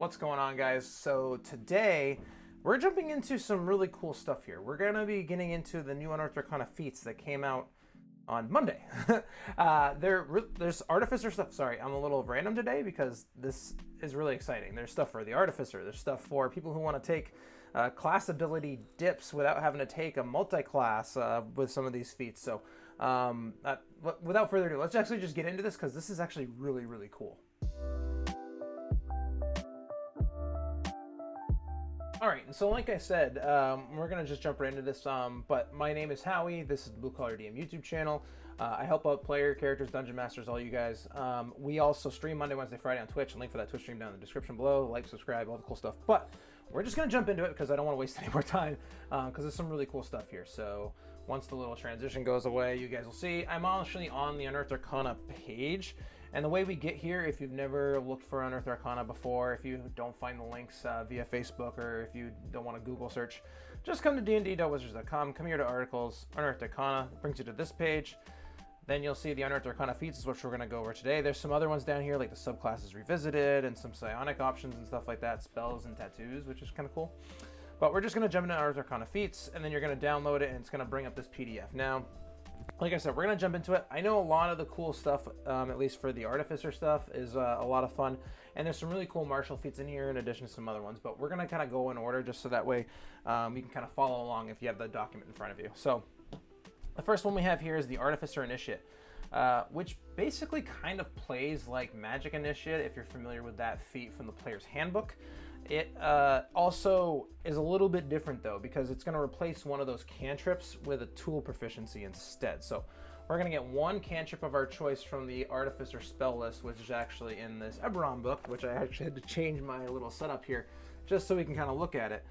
What's going on, guys? So today we're jumping into some really cool stuff here. We're going to be getting into the new Unearthed Arcana Feats that came out on Monday. There's Artificer stuff. Sorry, I'm a little random today because this is really exciting. There's stuff for the Artificer. There's stuff for people who want to take class ability dips without having to take a multi-class with some of these feats. So without further ado, let's actually just get into this because this is actually really, really cool. All right, and so like I said, we're going to just jump right into this, but my name is Howie. This is the Blue Collar DM YouTube channel. I help out player, characters, dungeon masters, all you guys. We also stream Monday, Wednesday, Friday on Twitch. Link for that Twitch stream down in the description below. Like, subscribe, all the cool stuff. But we're just going to jump into it because I don't want to waste any more time because there's some really cool stuff here. So once the little transition goes away, you guys will see. I'm actually on the Unearthed Arcana page. And the way we get here, if you've never looked for Unearthed Arcana before, if you don't find the links via Facebook, or if you don't want to Google search, just come to dnd.wizards.com, come here to articles, Unearthed Arcana, brings you to this page. Then you'll see the Unearthed Arcana Feats is what we're going to go over today. There's some other ones down here, like the subclasses revisited, and some psionic options and stuff like that, spells and tattoos, which is kind of cool. But we're just going to jump into Unearthed Arcana Feats, and then you're going to download it, and it's going to bring up this PDF. Now, like I said, we're going to jump into it. I know a lot of the cool stuff, at least for the Artificer stuff, is a lot of fun. And there's some really cool martial feats in here in addition to some other ones. But we're going to kind of go in order just so that way you can kind of follow along if you have the document in front of you. So the first one we have here is the Artificer Initiate, which basically kind of plays like Magic Initiate, if you're familiar with that feat from the player's handbook. It also is a little bit different though, because it's going to replace one of those cantrips with a tool proficiency instead. So we're going to get one cantrip of our choice from the Artificer spell list, which is actually in this Eberron book, which I actually had to change my little setup here just so we can kind of look at it.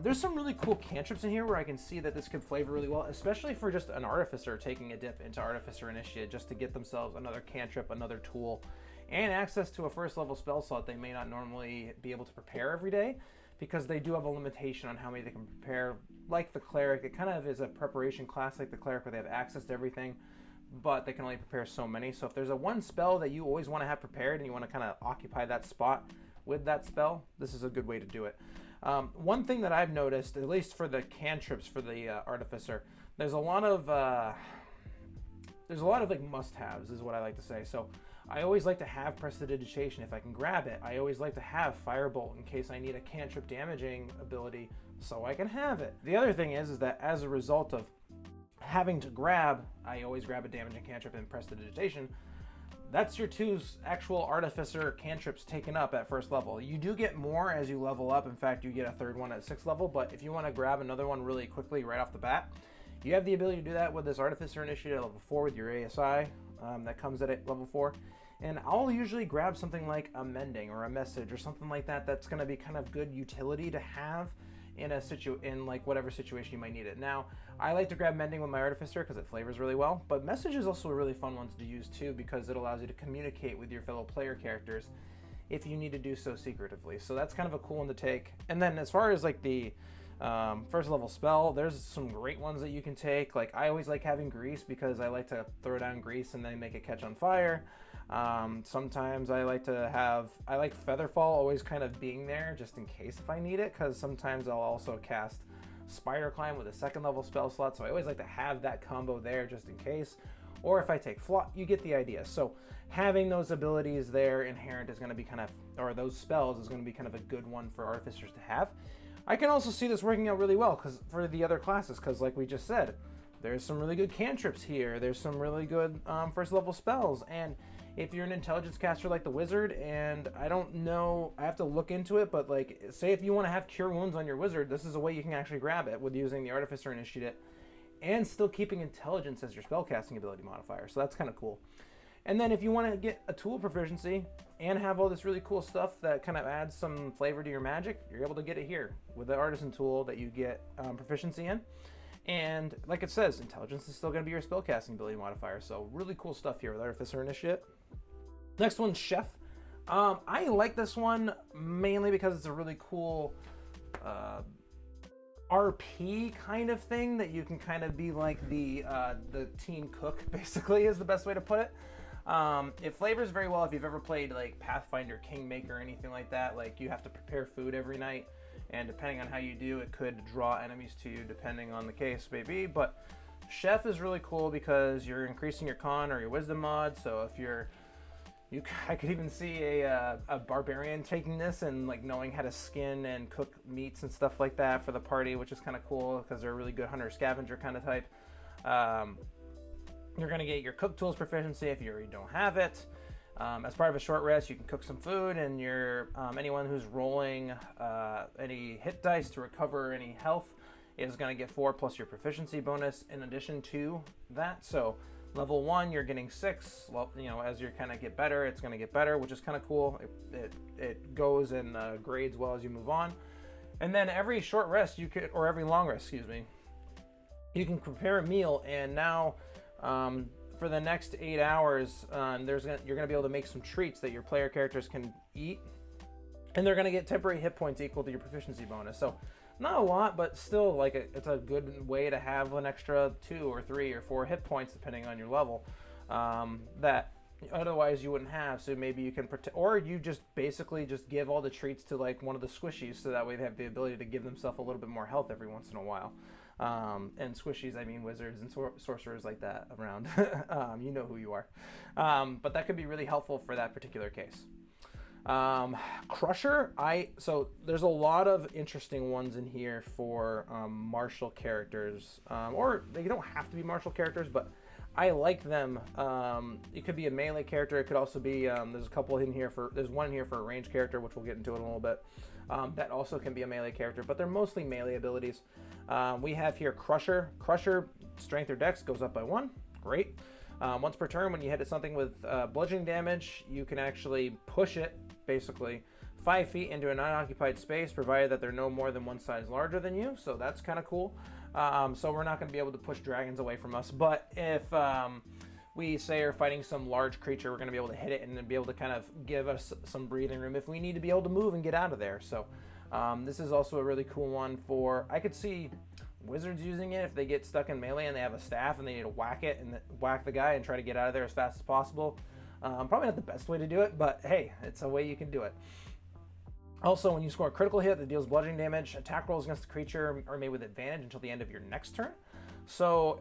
There's some really cool cantrips in here where I can see that this could flavor really well, especially for just an Artificer taking a dip into Artificer Initiate just to get themselves another cantrip, another tool, and access to a first level spell slot they may not normally be able to prepare every day, because they do have a limitation on how many they can prepare. Like the Cleric, it kind of is a preparation class like the Cleric where they have access to everything, but they can only prepare so many. So if there's a one spell that you always want to have prepared and you want to kind of occupy that spot with that spell, this is a good way to do it. One thing that I've noticed, at least for the cantrips for the Artificer, there's a lot of like must-haves is what I like to say. So I always like to have Prestidigitation if I can grab it. I always like to have Firebolt in case I need a cantrip damaging ability so I can have it. The other thing is that as a result of having to grab, I always grab a damaging cantrip and Prestidigitation. That's your two actual Artificer cantrips taken up at first level. You do get more as you level up. In fact, you get a third one at 6th level, but if you want to grab another one really quickly right off the bat, you have the ability to do that with this Artificer Initiate at level 4 with your ASI that comes at level 4. And I'll usually grab something like a Mending or a Message or something like that that's going to be kind of good utility to have in like whatever situation you might need it. Now, I like to grab Mending with my Artificer because it flavors really well, but Message is also a really fun one to use too because it allows you to communicate with your fellow player characters if you need to do so secretively. So that's kind of a cool one to take. And then as far as like the first level spell, there's some great ones that you can take. Like I always like having Grease because I like to throw down Grease and then make it catch on fire. Sometimes I like Featherfall always kind of being there just in case if I need it, because sometimes I'll also cast Spider Climb with a 2nd level spell slot, so I always like to have that combo there just in case. Or if I take Flop, you get the idea. So having those abilities there inherent is going to be kind of, or those spells is going to be kind of a good one for Artificers to have. I can also see this working out really well because for the other classes, because like we just said, there's some really good cantrips here. There's some really good first level spells. And if you're an intelligence caster like the Wizard, and I don't know, I have to look into it, but like say if you want to have Cure Wounds on your Wizard, this is a way you can actually grab it with using the Artificer Initiate and still keeping intelligence as your spellcasting ability modifier. So that's kind of cool. And then if you want to get a tool proficiency and have all this really cool stuff that kind of adds some flavor to your magic, you're able to get it here with the Artisan tool that you get proficiency in. And like it says, intelligence is still going to be your spellcasting ability modifier. So really cool stuff here with Artificer Initiate. Next one's Chef. I like this one mainly because it's a really cool RP kind of thing that you can kind of be like the team cook, basically, is the best way to put it. It flavors very well if you've ever played like Pathfinder, Kingmaker, or anything like that. Like you have to prepare food every night, and depending on how you do, it could draw enemies to you depending on the case maybe. But Chef is really cool because you're increasing your con or your wisdom mod. So if I could even see a barbarian taking this and like knowing how to skin and cook meats and stuff like that for the party, which is kind of cool because they're a really good hunter scavenger kind of type. You're going to get your cook tools proficiency if you already don't have it. As part of a short rest, you can cook some food, and anyone who's rolling any hit dice to recover any health is going to get 4 plus your proficiency bonus in addition to that. So level 1, you're getting 6. Well, as you kind of get better, it's going to get better, which is kind of cool. It goes and grades well as you move on. And then every short rest or every long rest, excuse me, you can prepare a meal, and now for the next 8 hours, you're going to be able to make some treats that your player characters can eat, and they're going to get temporary hit points equal to your proficiency bonus. So not a lot, but still, like it's a good way to have an extra 2 or 3 or 4 hit points depending on your level that otherwise you wouldn't have. So maybe you can or you just basically just give all the treats to like one of the squishies, so that way they have the ability to give themselves a little bit more health every once in a while. And squishies, I mean wizards and sorcerers like that around. You know who you are. But that could be really helpful for that particular case. Crusher, so there's a lot of interesting ones in here for martial characters, or they don't have to be martial characters, but I like them. It could be a melee character. It could also be, there's one in here for a ranged character, which we'll get into in a little bit. That also can be a melee character, but they're mostly melee abilities. We have here Crusher. Crusher, strength or dex goes up by 1. Great. Once per turn, when you hit something with bludgeoning damage, you can actually push it, basically, 5 feet into an unoccupied space, provided that they're no more than one size larger than you. So that's kind of cool. So we're not going to be able to push dragons away from us. But if we say are fighting some large creature, we're going to be able to hit it and then be able to kind of give us some breathing room if we need to be able to move and get out of there. So this is also a really cool one I could see wizards using it if they get stuck in melee and they have a staff and they need to whack the guy and try to get out of there as fast as possible. Probably not the best way to do it, but hey, it's a way you can do it. Also, when you score a critical hit that deals bludgeoning damage, attack rolls against the creature are made with advantage until the end of your next turn. So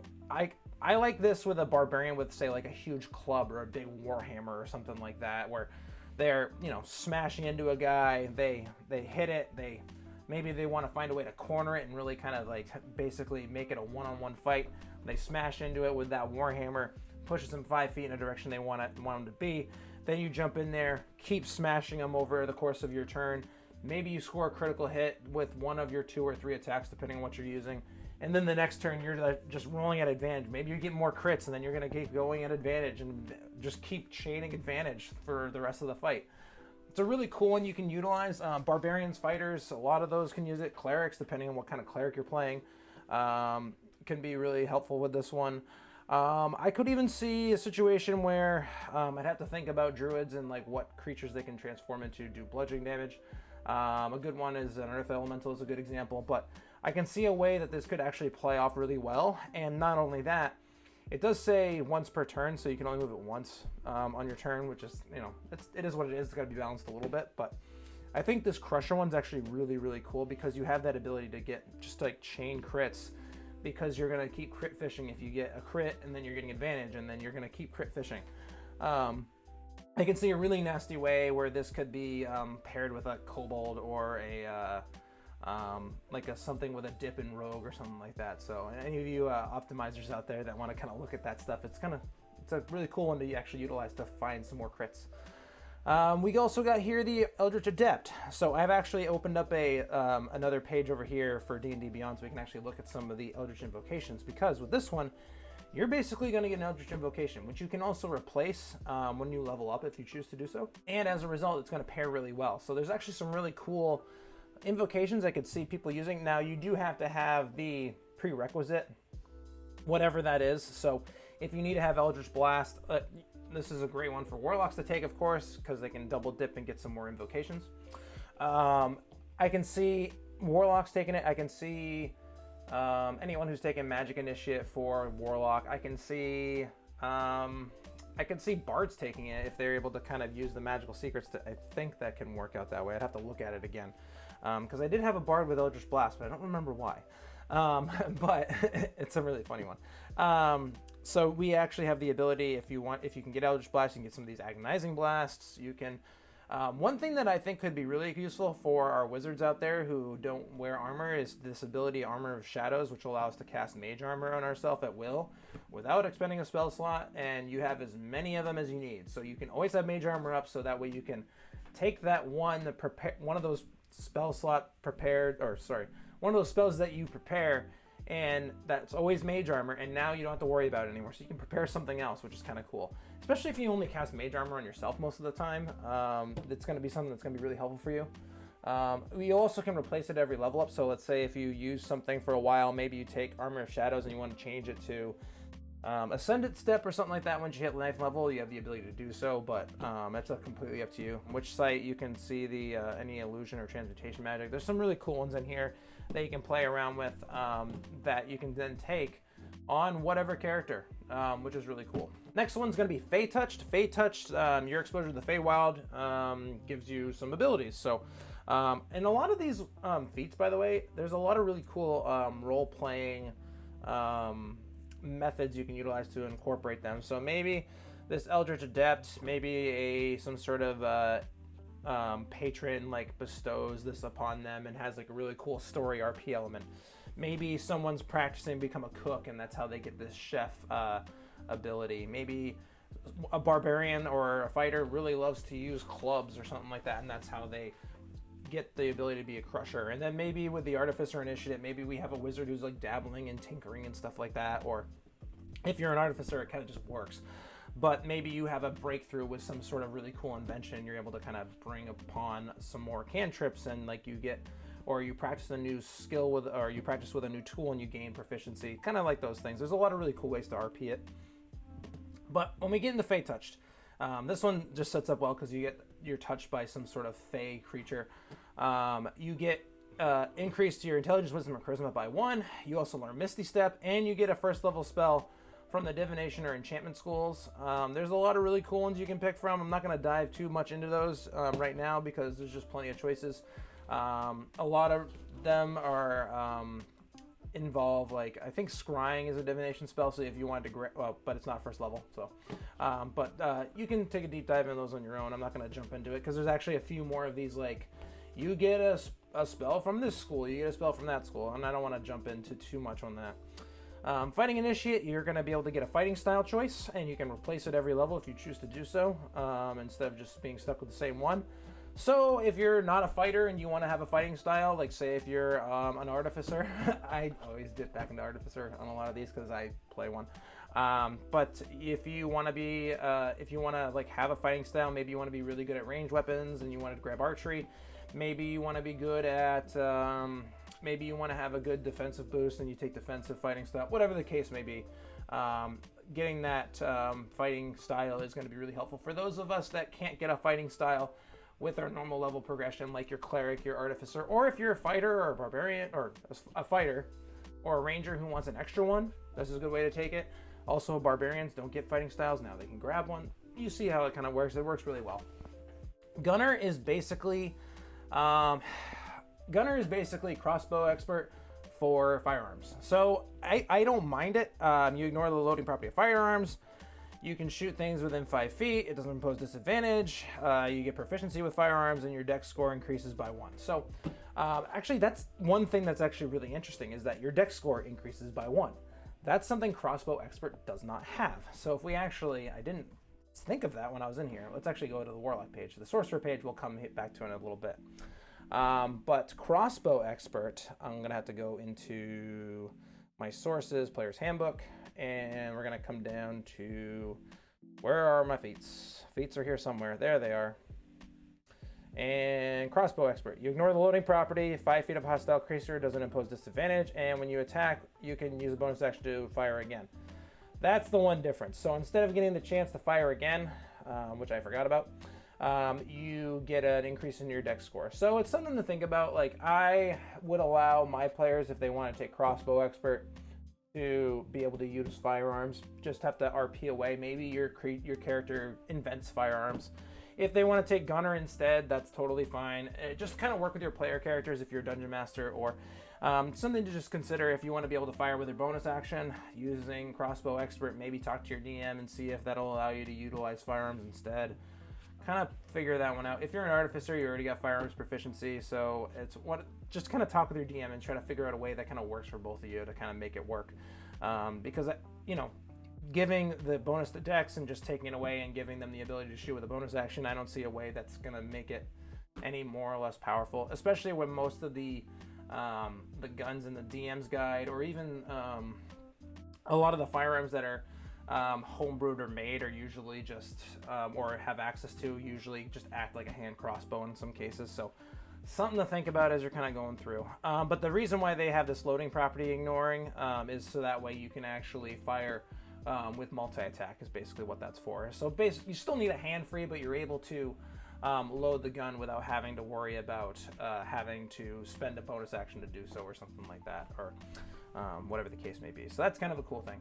I like this with a barbarian with, say, like a huge club or a big warhammer or something like that, where they're, smashing into a guy, they hit it, maybe they want to find a way to corner it and really kind of like basically make it a one-on-one fight. They smash into it with that warhammer, pushes them 5 feet in a direction they want them to be. Then you jump in there, keep smashing them over the course of your turn. Maybe you score a critical hit with one of your 2 or 3 attacks, depending on what you're using. And then the next turn, you're just rolling at advantage. Maybe you get more crits, and then you're going to keep going at advantage and just keep chaining advantage for the rest of the fight. It's a really cool one you can utilize. Barbarians, fighters, a lot of those can use it. Clerics, depending on what kind of cleric you're playing, can be really helpful with this one. I could even see a situation where I'd have to think about druids and like what creatures they can transform into do bludgeoning damage. A good one is an earth elemental is a good example, but I can see a way that this could actually play off really well. And not only that, it does say once per turn, so you can only move it once on your turn, which is, it is what it is. It's got to be balanced a little bit, but I think this Crusher one's actually really, really cool because you have that ability to get just like chain crits, because you're going to keep crit fishing if you get a crit and then you're getting advantage and then you're going to keep crit fishing. I can see a really nasty way where this could be paired with a kobold or something with a dip in rogue or something like that. So any of you optimizers out there that want to kind of look at that stuff, it's a really cool one to actually utilize to find some more crits. We also got here the Eldritch Adept. So I've actually opened up another page over here for D&D Beyond so we can actually look at some of the Eldritch Invocations, because with this one, you're basically going to get an Eldritch Invocation, which you can also replace when you level up if you choose to do so. And as a result, it's going to pair really well. So there's actually some really cool invocations I could see people using. Now, you do have to have the prerequisite, whatever that is. So if you need to have Eldritch Blast, this is a great one for Warlocks to take, of course, because they can double dip and get some more invocations. I can see Warlocks taking it. I can see anyone who's taken Magic Initiate for Warlock. I can see I could see bards taking it if they're able to kind of use the magical secrets. I think that can work out that way. I'd have to look at it again, because I did have a bard with Eldritch Blast, but I don't remember why. But it's a really funny one. So we actually have the ability, if you can get Eldritch Blast, you can get some of these agonizing blasts. You can. One thing that I think could be really useful for our wizards out there who don't wear armor is this ability, Armor of Shadows, which will allow us to cast mage armor on ourselves at will without expending a spell slot, and you have as many of them as you need. So you can always have mage armor up, so that way you can take that one of those spell slot prepared, or sorry, one of those spells that you prepare, and that's always mage armor, and now you don't have to worry about it anymore. So you can prepare something else, which is kind of cool. Especially if you only cast mage armor on yourself most of the time. It's going to be something that's going to be really helpful for you. We also can replace it every level up. So let's say if you use something for a while, maybe you take Armor of Shadows and you want to change it to Ascendant Step or something like that. Once you hit 9th level, you have the ability to do so, but that's completely up to you. Which site you can see the any illusion or transmutation magic. There's some really cool ones in here that you can play around with that you can then take on whatever character, which is really cool. Next one's going to be Fey Touched. Fey Touched, your exposure to the Feywild gives you some abilities. So, and a lot of these feats, by the way, there's a lot of really cool role-playing methods you can utilize to incorporate them. So maybe this Eldritch Adept, maybe some sort of patron like bestows this upon them and has like a really cool story RP element. Maybe someone's practicing to become a cook and that's how they get this chef ability. Maybe a barbarian or a fighter really loves to use clubs or something like that, and that's how they get the ability to be a crusher. And then maybe with the Artificer Initiate, maybe we have a wizard who's like dabbling in tinkering and stuff like that, or if you're an artificer, it kind of just works. But maybe you have a breakthrough with some sort of really cool invention, you're able to kind of bring upon some more cantrips, and like you get, or you practice a new skill with, or you practice with a new tool and you gain proficiency, kind of like those things. There's a lot of really cool ways to RP it. But when we get into Fey Touched, this one just sets up well because you're touched by some sort of Fey creature. You get increase to your intelligence, wisdom, or charisma by 1. You also learn Misty Step, and you get a first level spell from the divination or enchantment schools. There's a lot of really cool ones you can pick from. I'm not going to dive too much into those right now because there's just plenty of choices. A lot of them are involve, like, I think scrying is a divination spell, so if you wanted to but it's not first level, so but you can take a deep dive into those on your own. I'm not going to jump into it because there's actually a few more of these, like, you get a spell from this school, you get a spell from that school, and I don't want to jump into too much on that. Fighting Initiate, you're going to be able to get a fighting style choice, and you can replace it every level if you choose to do so, instead of just being stuck with the same one. So if you're not a fighter and you want to have a fighting style, like say if you're an artificer, I always dip back into artificer on a lot of these because I play one. But if you want to be, if you want to like have a fighting style, maybe you want to be really good at ranged weapons and you want to grab archery. Maybe you want to be good at, maybe you want to have a good defensive boost and you take defensive fighting style. Whatever the case may be, getting that fighting style is going to be really helpful for those of us that can't get a fighting style with our normal level progression, like your cleric, your artificer, or if you're a fighter or a barbarian, or a fighter or a ranger who wants an extra one, this is a good way to take it. Also, barbarians don't get fighting styles, now they can grab one. You see how it kind of works. It works really well. Gunner is basically crossbow expert for firearms. So I don't mind it. You ignore the loading property of firearms. You can shoot things within 5 feet. It doesn't impose disadvantage. You get proficiency with firearms, and your dex score increases by 1. So actually, that's one thing that's actually really interesting, is that your dex score increases by 1. That's something Crossbow Expert does not have. So if we actually, I didn't think of that when I was in here. Let's actually go to the Warlock page. The Sorcerer page we'll come back to in a little bit. But Crossbow Expert, I'm going to have to go into my sources, Player's Handbook, and we're going to come down to, where are my feats? Feats are here somewhere. There they are. And Crossbow Expert. You ignore the loading property. 5 feet of hostile creature doesn't impose disadvantage, and when you attack, you can use a bonus action to fire again. That's the one difference. So instead of getting the chance to fire again, which I forgot about, you get an increase in your dex score. So it's something to think about. Like, I would allow my players, if they want to take Crossbow Expert, to be able to use firearms. Just have to RP away. Maybe your character invents firearms. If they want to take gunner instead, that's totally fine. Just kind of work with your player characters if you're a dungeon master, or something to just consider if you want to be able to fire with your bonus action using Crossbow Expert. Maybe talk to your DM and see if that'll allow you to utilize firearms instead. Kind of figure that one out. If you're an artificer, you already got firearms proficiency, so just kind of talk with your DM and try to figure out a way that kind of works for both of you to kind of make it work. Because giving the bonus to Dex and just taking it away and giving them the ability to shoot with a bonus action, I don't see a way that's going to make it any more or less powerful, especially when most of the guns in the DM's guide, or even a lot of the firearms that are homebrewed or made, are usually just or have access to, usually just act like a hand crossbow in some cases. So something to think about as you're kind of going through. But the reason why they have this loading property ignoring is so that way you can actually fire with multi-attack, is basically what that's for. So basically, you still need a hand free, but you're able to load the gun without having to worry about having to spend a bonus action to do so, or something like that, or whatever the case may be. So that's kind of a cool thing.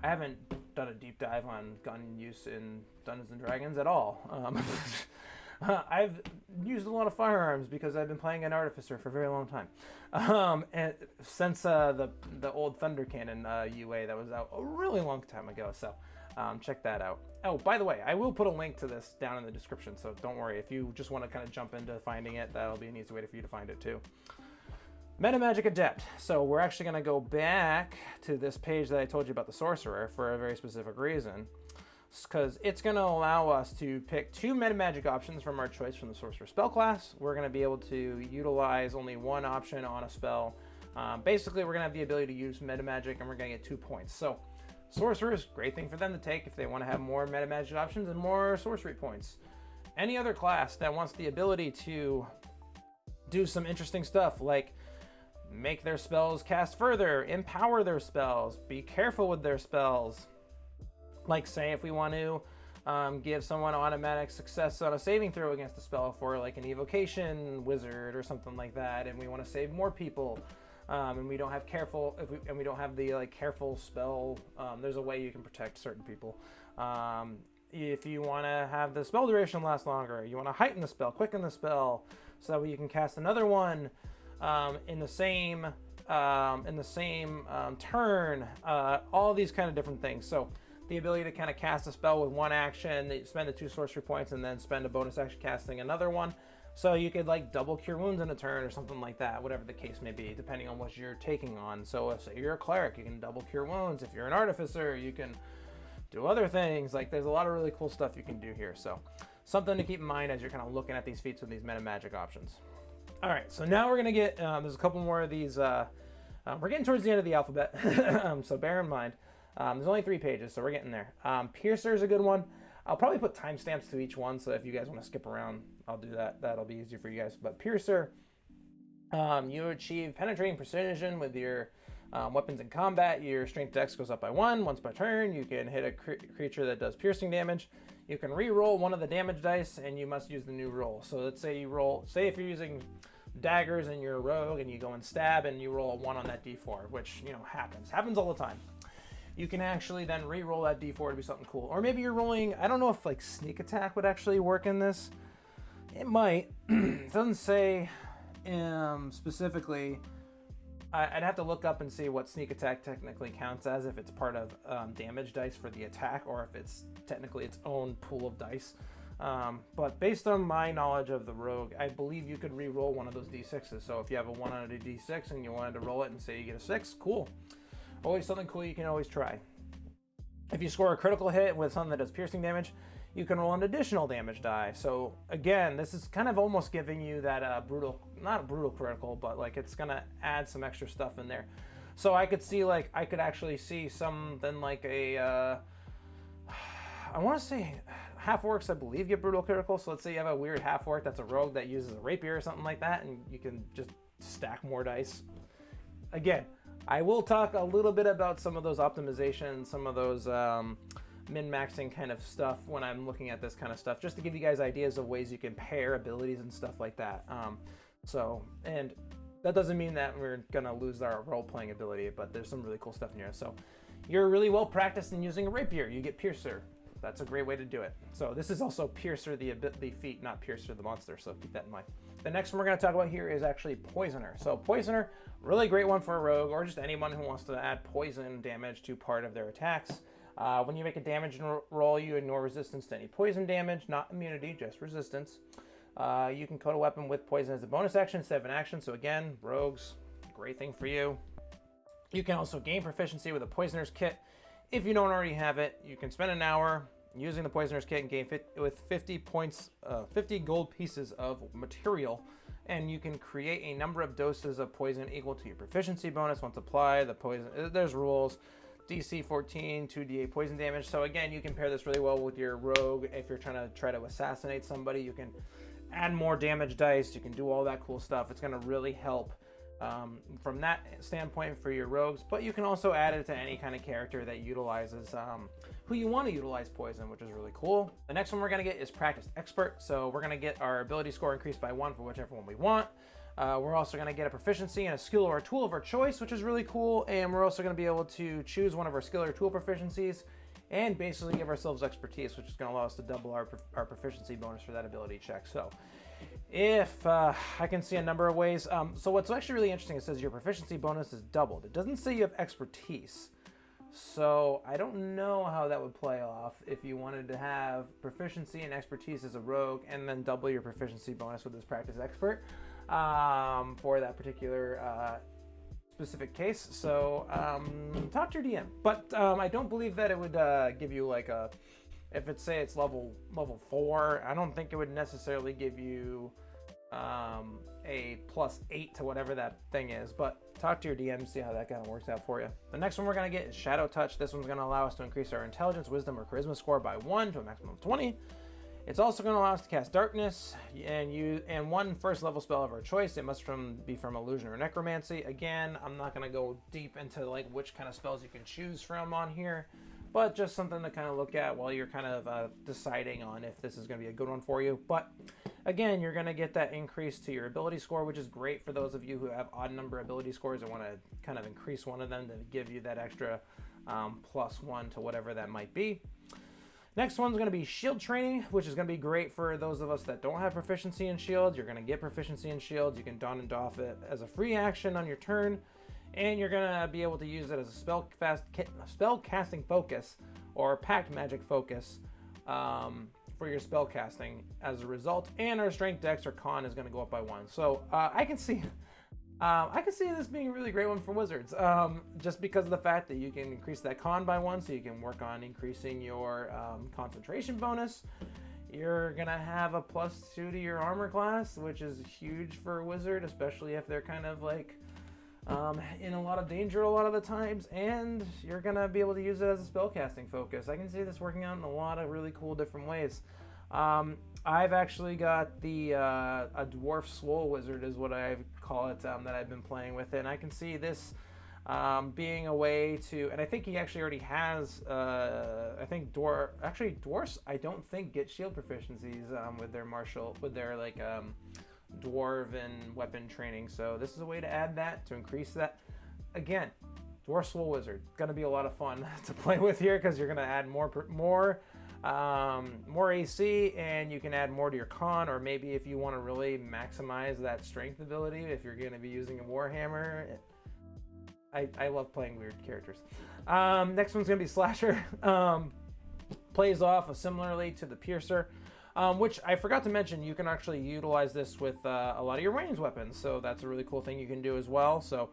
I haven't done a deep dive on gun use in Dungeons and Dragons at all. I've used a lot of firearms because I've been playing an Artificer for a very long time. And since the old Thunder Cannon UA that was out a really long time ago. So check that out. Oh, by the way, I will put a link to this down in the description, so don't worry. If you just want to kind of jump into finding it, that'll be an easy way for you to find it too. Metamagic Adept. So we're actually going to go back to this page that I told you about the Sorcerer for a very specific reason, because it's going to allow us to pick 2 metamagic options from our choice from the Sorcerer spell class. We're going to be able to utilize only one option on a spell. Basically, we're going to have the ability to use metamagic, and we're going to get 2 points. So Sorcerers, great thing for them to take if they want to have more metamagic options and more sorcery points. Any other class that wants the ability to do some interesting stuff, like make their spells cast further, empower their spells, be careful with their spells. Like, say, if we want to give someone automatic success on a saving throw against a spell for like an evocation wizard or something like that, and we want to save more people, and we don't have we don't have the careful spell, there's a way you can protect certain people. If you want to have the spell duration last longer, you want to heighten the spell, quicken the spell, so that way you can cast another one in the same turn. All these kind of different things. So the ability to kind of cast a spell with one action, spend the 2 sorcery points, and then spend a bonus action casting another one. So you could double cure wounds in a turn or something like that, whatever the case may be, depending on what you're taking on. So if, say, you're a cleric, you can double cure wounds. If you're an artificer, you can do other things. There's a lot of really cool stuff you can do here. So something to keep in mind as you're kind of looking at these feats with these metamagic options. All right, so now we're going to get, there's a couple more of these. We're getting towards the end of the alphabet, so bear in mind. There's only 3 pages, so we're getting there. Piercer is a good one. I'll probably put timestamps to each one, so if you guys want to skip around, I'll do that. That'll be easier for you guys. But Piercer, you achieve penetrating precision with your weapons in combat. Your strength dex goes up by 1 once per turn. You can hit a creature that does piercing damage. You can re-roll one of the damage dice, and you must use the new roll. So let's say you roll, say if you're using daggers and you're a rogue and you go and stab and you roll a 1 on that d4, which happens all the time. You can actually then re-roll that d4 to be something cool. Or maybe you're rolling, I don't know if sneak attack would actually work in this. It might. It doesn't say specifically. I'd have to look up and see what sneak attack technically counts as, if it's part of damage dice for the attack, or if it's technically its own pool of dice. But based on my knowledge of the rogue, I believe you could re-roll one of those d6s. So if you have a 1 on a d6 and you wanted to roll it and say you get a 6, cool. Always something cool you can always try. If you score a critical hit with something that does piercing damage, you can roll an additional damage die. So again, this is kind of almost giving you that not a brutal critical, but it's gonna add some extra stuff in there. So I could see I could actually see something like a I want to say half orcs, I believe, get brutal critical. So let's say you have a weird half orc that's a rogue that uses a rapier or something like that, and you can just stack more dice. Again, I will talk a little bit about some of those optimizations, some of those min-maxing kind of stuff when I'm looking at this kind of stuff, just to give you guys ideas of ways you can pair abilities and stuff like that. And That doesn't mean that we're gonna lose our role-playing ability, but there's some really cool stuff in here. So you're really well practiced in using a rapier. You get Piercer. That's a great way to do it. So this is also Piercer the feat, not Piercer the monster, so keep that in mind. The next one we're going to talk about here is actually Poisoner. So Poisoner, really great one for a rogue or just anyone who wants to add poison damage to part of their attacks. When you make a damage roll, you ignore resistance to any poison damage, not immunity, just resistance. You can coat a weapon with poison as a bonus action instead of an action. So again, rogues, great thing for you. You can also gain proficiency with a Poisoner's Kit. If you don't already have it, you can spend an hour using the Poisoner's Kit and gain 50 gold pieces of material, and you can create a number of doses of poison equal to your proficiency bonus once applied. The poison, there's rules. DC 14, 2d8 poison damage. So again, you can pair this really well with your rogue. If you're trying to assassinate somebody, you can add more damage dice. You can do all that cool stuff. It's going to really help from that standpoint for your rogues, but you can also add it to any kind of character that utilizes who you want to utilize poison, which is really cool. The next one we're going to get is Practiced Expert. So we're going to get our ability score increased by 1 for whichever one we want. We're also going to get a proficiency in a skill or a tool of our choice, which is really cool. And we're also going to be able to choose one of our skill or tool proficiencies and basically give ourselves expertise, which is going to allow us to double our proficiency bonus for that ability check. So if I can see a number of ways. So what's actually really interesting, it says your proficiency bonus is doubled. It doesn't say you have expertise. So I don't know how that would play off if you wanted to have proficiency and expertise as a rogue and then double your proficiency bonus with this Practice Expert for that particular specific case. So talk to your DM. But I don't believe that it would give you like a, if it's say it's level 4, I don't think it would necessarily give you a +8 to whatever that thing is, but talk to your DM and see how that kind of works out for you. The next one we're going to get is Shadow Touch. This one's going to allow us to increase our intelligence, wisdom, or charisma score by 1 to a maximum of 20. It's also going to allow us to cast darkness and one first level spell of our choice. It must be from illusion or necromancy. Again, I'm not going to go deep into like which kind of spells you can choose from on here, but just something to kind of look at while you're kind of deciding on if this is going to be a good one for you. But again, you're going to get that increase to your ability score, which is great for those of you who have odd number ability scores and want to kind of increase one of them to give you that extra +1 to whatever that might be. Next one's going to be Shield Training, which is going to be great for those of us that don't have proficiency in shields. You're going to get proficiency in shields. You can don and doff it as a free action on your turn, and you're going to be able to use it as a spell casting focus or pact magic focus for your spell casting as a result. And our strength, dex, or con is going to go up by 1. So I can see this being a really great one for wizards, just because of the fact that you can increase that con by 1, so you can work on increasing your concentration bonus. You're gonna have a +2 to your armor class, which is huge for a wizard, especially if they're kind of like in a lot of danger a lot of the times, and you're gonna be able to use it as a spellcasting focus. I can see this working out in a lot of really cool different ways. I've actually got the a dwarf swole wizard is what I call it, that I've been playing with, and I can see this being a way to, and I think he actually already has I think dwarfs I don't think get shield proficiencies with their like dwarven weapon training. So this is a way to add that, to increase that. Again, dwarf swole wizard, gonna be a lot of fun to play with here, because you're gonna add more AC, and you can add more to your con, or maybe if you want to really maximize that strength ability, if you're going to be using a Warhammer. I love playing weird characters. Next one's going to be Slasher. Plays off similarly to the Piercer, which I forgot to mention, you can actually utilize this with a lot of your ranged weapons, so that's a really cool thing you can do as well. So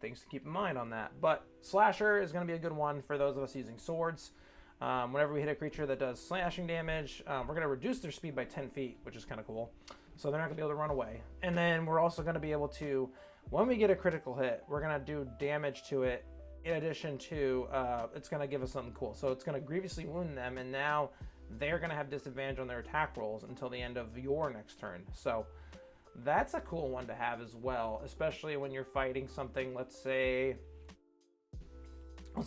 things to keep in mind on that. But Slasher is going to be a good one for those of us using swords. Whenever we hit a creature that does slashing damage, we're going to reduce their speed by 10 feet, which is kind of cool. So they're not going to be able to run away. And then we're also going to be able to, when we get a critical hit, we're going to do damage to it in addition to, it's going to give us something cool. So it's going to grievously wound them, and now they're going to have disadvantage on their attack rolls until the end of your next turn. So that's a cool one to have as well, especially when you're fighting something, let's say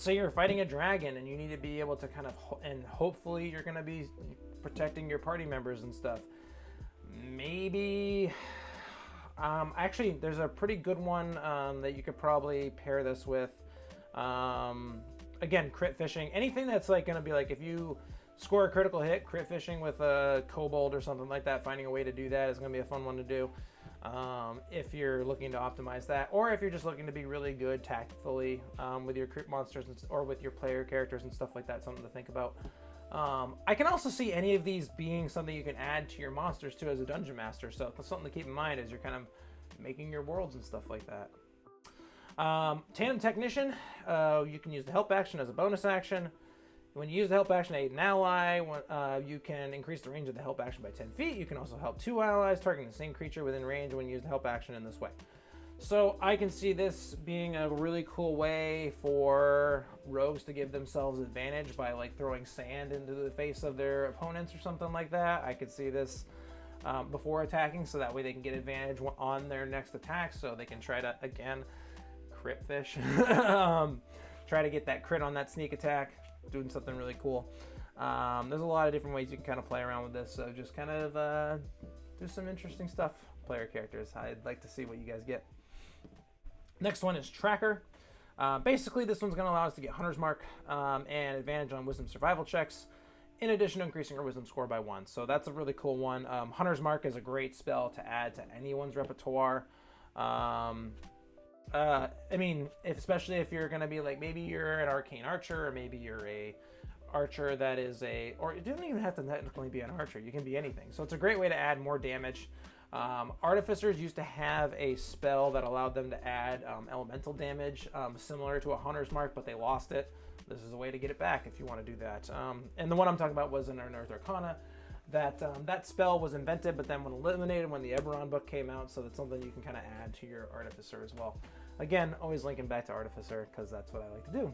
you're fighting a dragon and you need to be able to kind of, and hopefully you're going to be protecting your party members and stuff. Maybe Actually, there's a pretty good one that you could probably pair this with. Again, crit fishing. Anything that's like going to be like, if you score a critical hit, crit fishing with a kobold or something like that, finding a way to do that is going to be a fun one to do. If you're looking to optimize that, or if you're just looking to be really good tactically with your crit monsters or with your player characters and stuff like that, something to think about. I can also see any of these being something you can add to your monsters too as a dungeon master, so that's something to keep in mind as you're kind of making your worlds and stuff like that. Tandem Tactician, you can use the help action as a bonus action. When you use the help action to aid an ally, you can increase the range of the help action by 10 feet. You can also help 2 allies targeting the same creature within range when you use the help action in this way. So I can see this being a really cool way for rogues to give themselves advantage by like throwing sand into the face of their opponents or something like that. I could see this before attacking, so that way they can get advantage on their next attack, so they can try to, again, crit fish. Try to get that crit on that sneak attack, doing something really cool. There's a lot of different ways you can kind of play around with this, so just kind of do some interesting stuff, player characters. I'd like to see what you guys get. Next one is Tracker. Basically, this one's going to allow us to get Hunter's Mark and advantage on Wisdom Survival checks, in addition to increasing our Wisdom score by 1. So that's a really cool one. Hunter's Mark is a great spell to add to anyone's repertoire. I mean, especially if you're going to be like, maybe you're an arcane archer, or maybe you're a archer that is or it doesn't even have to technically be an archer. You can be anything. So it's a great way to add more damage. Artificers used to have a spell that allowed them to add elemental damage, similar to a Hunter's Mark, but they lost it. This is a way to get it back if you want to do that. And the one I'm talking about was in Unearthed Arcana. That spell was invented, but then when eliminated when the Eberron book came out, so that's something you can kind of add to your Artificer as well. Again, always linking back to Artificer, because that's what I like to do.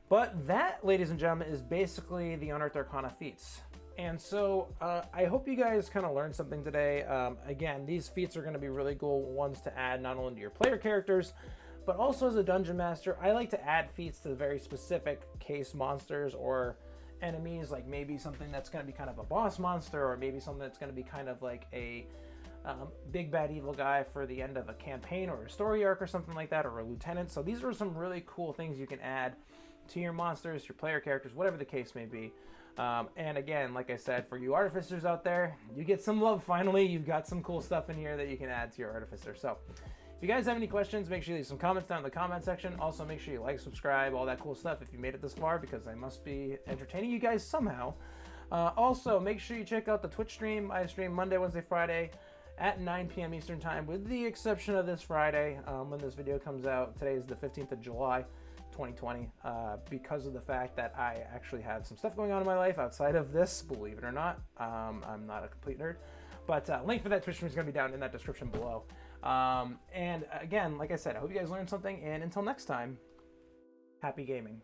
But that, ladies and gentlemen, is basically the Unearthed Arcana Feats. And so I hope you guys kind of learned something today. Again, these feats are going to be really cool ones to add not only to your player characters, but also as a dungeon master. I like to add feats to very specific case monsters or enemies, like maybe something that's going to be kind of a boss monster, or maybe something that's going to be kind of like a big bad evil guy for the end of a campaign or a story arc or something like that, or a lieutenant. So these are some really cool things you can add to your monsters, your player characters, whatever the case may be. And again, like I said, for you artificers out there, you get some love finally. You've got some cool stuff in here that you can add to your artificer. So if you guys have any questions, make sure you leave some comments down in the comment section. Also, make sure you like, subscribe, all that cool stuff if you made it this far, because I must be entertaining you guys somehow. Also, make sure you check out the Twitch stream. I stream Monday, Wednesday, Friday at 9 p.m. Eastern Time, with the exception of this Friday when this video comes out. Today is the 15th of July. 2020, because of the fact that I actually have some stuff going on in my life outside of this, believe it or not. I'm not a complete nerd, but link for that Twitch stream is going to be down in that description below. And again, like I said, I hope you guys learned something, and until next time, happy gaming.